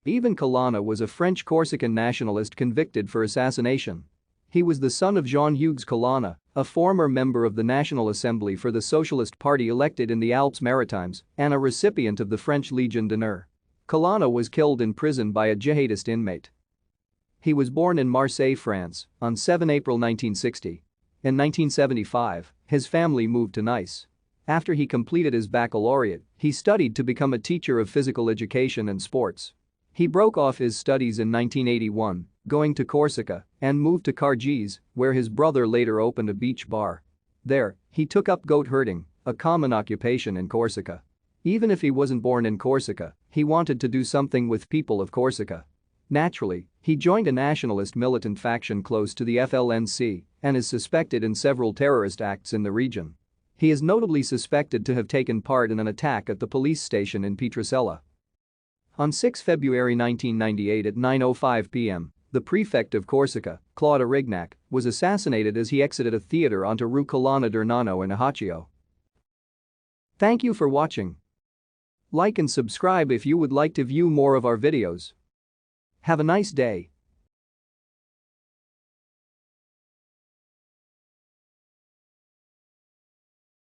Yvan Colonna was a French Corsican nationalist convicted for assassination. He was the son of Jean-Hugues Colonna, a former member of the National Assembly for the Socialist Party elected in the Alpes-Maritimes and a recipient of the French Légion d'honneur. Colonna was killed in prison by a jihadist inmate. He was born in Marseille, France, on 7 April 1960. In 1975, his family moved to Nice. After he completed his baccalaureate, he studied to become a teacher of physical education and sports. He broke off his studies in 1981, going to Corsica, and moved to Cargèse, where his brother later opened a beach bar. There, he took up goat herding, a common occupation in Corsica. Even if he wasn't born in Corsica, he wanted to do something with people of Corsica. Naturally, he joined a nationalist militant faction close to the FLNC and is suspected in several terrorist acts in the region. He is notably suspected to have taken part in an attack at the police station in Pietrasella. On 6 February 1998 at 9:05 p.m., the prefect of Corsica, Claude Arignac, was assassinated as he exited a theater onto Rue Colonna d'Ernano in Ajaccio. Thank you for watching. Like and subscribe if you would like to view more of our videos. Have a nice day.